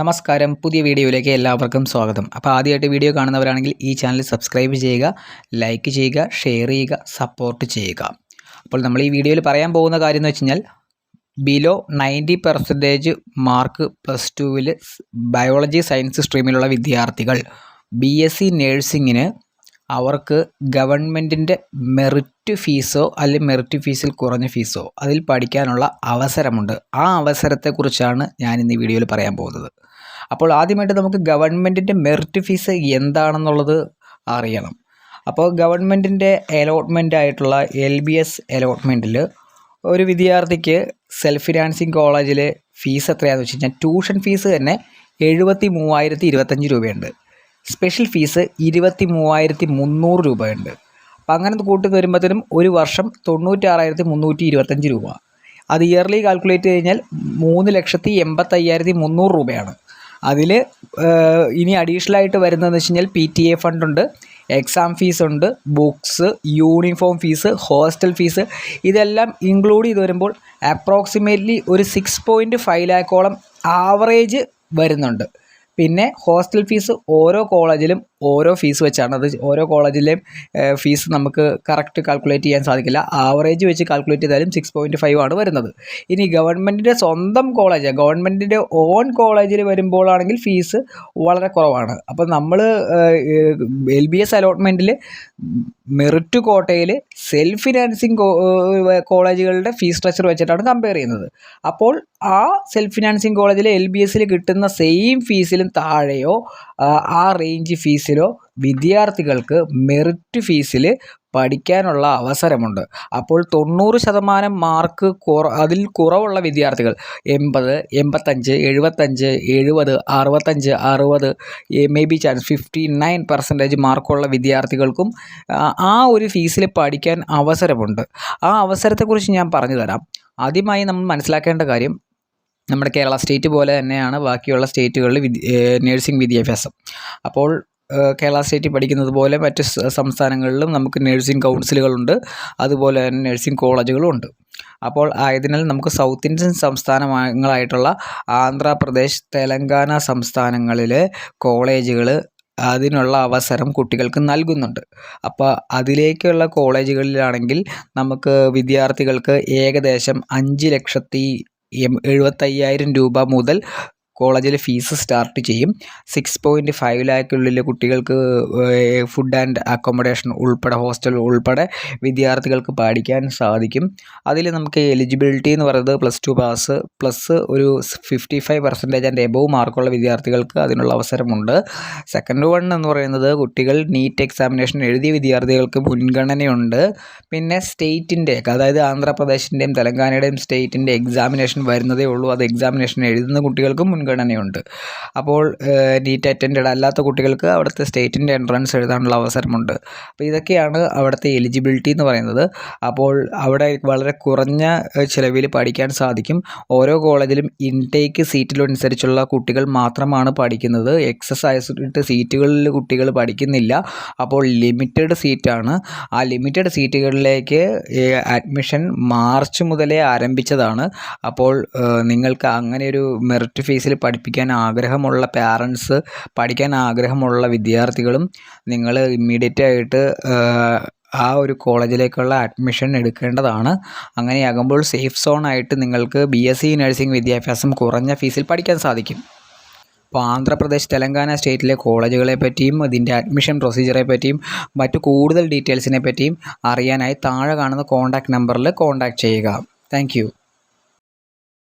നമസ്കാരം, പുതിയ വീഡിയോയിലേക്ക് എല്ലാവർക്കും സ്വാഗതം. അപ്പോൾ ആദ്യമായിട്ട് വീഡിയോ കാണുന്നവരാണെങ്കിൽ ഈ ചാനൽ സബ്സ്ക്രൈബ് ചെയ്യുക, ലൈക്ക് ചെയ്യുക, ഷെയർ ചെയ്യുക, സപ്പോർട്ട് ചെയ്യുക. അപ്പോൾ നമ്മൾ ഈ വീഡിയോയിൽ പറയാൻ പോകുന്ന കാര്യം എന്ന് വെച്ച് കഴിഞ്ഞാൽ ബിലോ 90% മാർക്ക് പ്ലസ് ടുവിൽ ബയോളജി സയൻസ് സ്ട്രീമിലുള്ള വിദ്യാർത്ഥികൾ BSc നേഴ്സിങ്ങിന് അവർക്ക് ഗവൺമെൻറ്റിൻ്റെ മെറിറ്റ് ഫീസോ അല്ലെങ്കിൽ മെറിറ്റ് ഫീസിൽ കുറഞ്ഞ ഫീസോ അതിൽ പഠിക്കാനുള്ള അവസരമുണ്ട്. ആ അവസരത്തെക്കുറിച്ചാണ് ഞാൻ ഇന്ന് ഈ വീഡിയോയിൽ പറയാൻ പോകുന്നത്. അപ്പോൾ ആദ്യമായിട്ട് നമുക്ക് ഗവൺമെൻറ്റിൻ്റെ മെറിറ്റ് ഫീസ് എന്താണെന്നുള്ളത് അറിയണം. അപ്പോൾ ഗവൺമെൻറ്റിൻ്റെ അലോട്ട്മെൻ്റ് ആയിട്ടുള്ള LBS അലോട്ട്മെൻറ്റിൽ ഒരു വിദ്യാർത്ഥിക്ക് സെൽഫ് ഫിനാൻസിങ് കോളേജിലെ ഫീസ് എത്രയാണെന്ന് വെച്ച് കഴിഞ്ഞാൽ ട്യൂഷൻ ഫീസ് തന്നെ 73,025 രൂപയുണ്ട്. സ്പെഷ്യൽ ഫീസ് 23,300 രൂപയുണ്ട്. അപ്പം അങ്ങനെ കൂട്ടി വരുമ്പോഴത്തേനും ഒരു വർഷം 96,325 രൂപ. അത് ഇയർലി കാൽക്കുലേറ്റ് കഴിഞ്ഞാൽ 3,85,300 രൂപയാണ്. അതിൽ ഇനി അഡീഷണലായിട്ട് വരുന്നതെന്ന് വെച്ച് കഴിഞ്ഞാൽ PTA ഫണ്ടുണ്ട്, എക്സാം ഫീസുണ്ട്, books, uniform fees, hostel fees, ഇതെല്ലാം ഇൻക്ലൂഡ് ചെയ്ത് വരുമ്പോൾ അപ്രോക്സിമേറ്റ്ലി ഒരു 6.5 ലാക്കോളം ആവറേജ് വരുന്നുണ്ട്. പിന്നെ ഹോസ്റ്റൽ ഫീസ് ഓരോ കോളേജിലും ഓരോ ഫീസ് വെച്ചാണ്. അത് ഓരോ കോളേജിലെയും ഫീസ് നമുക്ക് കറക്റ്റ് കാൽക്കുലേറ്റ് ചെയ്യാൻ സാധിക്കില്ല. ആവറേജ് വെച്ച് കാൽക്കുലേറ്റ് ചെയ്താലും 6.5 ആണ് വരുന്നത്. ഇനി ഗവൺമെൻറ്റിൻ്റെ സ്വന്തം കോളേജ്, ഗവൺമെൻറ്റിൻ്റെ ഓൺ കോളേജിൽ വരുമ്പോഴാണെങ്കിൽ ഫീസ് വളരെ കുറവാണ്. അപ്പോൾ നമ്മൾ LBS അലോട്ട്മെൻറ്റിൽ മെറിറ്റ് കോട്ടയിൽ സെൽഫ് ഫിനാൻസിങ് കോളേജുകളുടെ ഫീസ് സ്ട്രക്ചർ വെച്ചിട്ടാണ് കമ്പയർ ചെയ്യുന്നത്. അപ്പോൾ ആ സെൽഫ് ഫിനാൻസിങ് കോളേജിൽ LBSൽ കിട്ടുന്ന സെയിം ഫീസിലും താഴെയോ ആ റേഞ്ച് ഫീസിലോ വിദ്യാർത്ഥികൾക്ക് മെറിറ്റ് ഫീസിൽ പഠിക്കാനുള്ള അവസരമുണ്ട്. അപ്പോൾ 90% മാർക്ക് അതിൽ കുറവുള്ള വിദ്യാർത്ഥികൾ 80, 85, 75, 70, 65, 60 മേ ബി ചാൻസ് 59% മാർക്കുള്ള വിദ്യാർത്ഥികൾക്കും ആ ഒരു ഫീസിൽ പഠിക്കാൻ അവസരമുണ്ട്. ആ അവസരത്തെക്കുറിച്ച് ഞാൻ പറഞ്ഞു തരാം. ആദ്യമായി നമ്മൾ മനസ്സിലാക്കേണ്ട കാര്യം, നമ്മുടെ കേരള സ്റ്റേറ്റ് പോലെ തന്നെയാണ് ബാക്കിയുള്ള സ്റ്റേറ്റുകളിൽ നേഴ്സിംഗ് വിദ്യാഭ്യാസം. അപ്പോൾ കേരള സ്റ്റേറ്റിൽ പഠിക്കുന്നത് പോലെ മറ്റ് സംസ്ഥാനങ്ങളിലും നമുക്ക് നേഴ്സിംഗ് കൗൺസിലുകളുണ്ട്, അതുപോലെ തന്നെ നേഴ്സിംഗ് കോളേജുകളും ഉണ്ട്. അപ്പോൾ ആയതിനാൽ നമുക്ക് സൗത്ത് ഇന്ത്യൻ സംസ്ഥാനങ്ങളായിട്ടുള്ള ആന്ധ്രാപ്രദേശ്, തെലങ്കാന സംസ്ഥാനങ്ങളിലെ കോളേജുകൾ അതിനുള്ള അവസരം കുട്ടികൾക്ക് നൽകുന്നുണ്ട്. അപ്പോൾ അതിലേക്കുള്ള കോളേജുകളിലാണെങ്കിൽ നമുക്ക് വിദ്യാർത്ഥികൾക്ക് ഏകദേശം 5,75,000 രൂപ മുതൽ കോളേജിൽ ഫീസ് സ്റ്റാർട്ട് ചെയ്യും. 6.5 ലാക്കുള്ളിൽ കുട്ടികൾക്ക് ഫുഡ് ആൻഡ് അക്കോമഡേഷൻ ഉൾപ്പെടെ ഹോസ്റ്റൽ ഉൾപ്പെടെ വിദ്യാർത്ഥികൾക്ക് പഠിക്കാൻ സാധിക്കും. അതിൽ നമുക്ക് എലിജിബിലിറ്റി എന്ന് പറയുന്നത് +2 പാസ് പ്ലസ് ഒരു 55% ആൻഡ് എബോവ് മാർക്കുള്ള വിദ്യാർത്ഥികൾക്ക് അതിനുള്ള അവസരമുണ്ട്. സെക്കൻഡ് വൺ എന്ന് പറയുന്നത് കുട്ടികൾ നീറ്റ് എക്സാമിനേഷൻ എഴുതിയ വിദ്യാർത്ഥികൾക്ക് മുൻഗണനയുണ്ട്. പിന്നെ സ്റ്റേറ്റിൻ്റെയൊക്കെ, അതായത് ആന്ധ്രാപ്രദേശിൻ്റെയും തെലങ്കാനയുടെയും സ്റ്റേറ്റിൻ്റെ എക്സാമിനേഷൻ വരുന്നതേ ഉള്ളൂ. അത് എക്സാമിനേഷൻ എഴുതുന്ന കുട്ടികൾക്കും മുൻഗണനയുണ്ട്. അപ്പോൾ നീറ്റ് അറ്റൻഡഡ് അല്ലാത്ത കുട്ടികൾക്ക് അവിടുത്തെ സ്റ്റേറ്റിൻ്റെ എൻട്രൻസ് എഴുതാനുള്ള അവസരമുണ്ട്. അപ്പോൾ ഇതൊക്കെയാണ് അവിടുത്തെ എലിജിബിലിറ്റി എന്ന് പറയുന്നത്. അപ്പോൾ അവിടെ വളരെ കുറഞ്ഞ ചിലവിൽ പഠിക്കാൻ സാധിക്കും. ഓരോ കോളേജിലും ഇൻടേക്ക് സീറ്റിനനുസരിച്ചുള്ള കുട്ടികൾ മാത്രമാണ് പഠിക്കുന്നത്. എക്സസ് ആയിട്ട് സീറ്റുകളിൽ കുട്ടികൾ പഠിക്കുന്നില്ല. അപ്പോൾ ലിമിറ്റഡ് സീറ്റാണ്. ആ ലിമിറ്റഡ് സീറ്റുകളിലേക്ക് അഡ്മിഷൻ മാർച്ച് മുതലേ ആരംഭിച്ചതാണ്. അപ്പോൾ നിങ്ങൾക്ക് അങ്ങനെ ഒരു മെറിറ്റ് ഫീസിൽ പഠിപ്പിക്കാൻ ആഗ്രഹമുള്ള പാരൻസ്, പഠിക്കാൻ ആഗ്രഹമുള്ള വിദ്യാർത്ഥികളും നിങ്ങൾ ഇമ്മീഡിയറ്റ് ആയിട്ട് ആ ഒരു കോളേജിലേക്കുള്ള അഡ്മിഷൻ എടുക്കേണ്ടതാണ്. അങ്ങനെയാകുമ്പോൾ സേഫ് സോണായിട്ട് നിങ്ങൾക്ക് BSc നഴ്സിംഗ് വിദ്യാഭ്യാസം കുറഞ്ഞ ഫീസിൽ പഠിക്കാൻ സാധിക്കും. അപ്പോൾ ആന്ധ്രാപ്രദേശ്, തെലങ്കാന സ്റ്റേറ്റിലെ കോളേജുകളെ പറ്റിയും ഇതിൻ്റെ അഡ്മിഷൻ പ്രൊസീജിയറെ പറ്റിയും മറ്റു കൂടുതൽ ഡീറ്റെയിൽസിനെ പറ്റിയും അറിയാനായി താഴെ കാണുന്ന കോൺടാക്റ്റ് നമ്പറിൽ കോൺടാക്റ്റ് ചെയ്യുക. താങ്ക്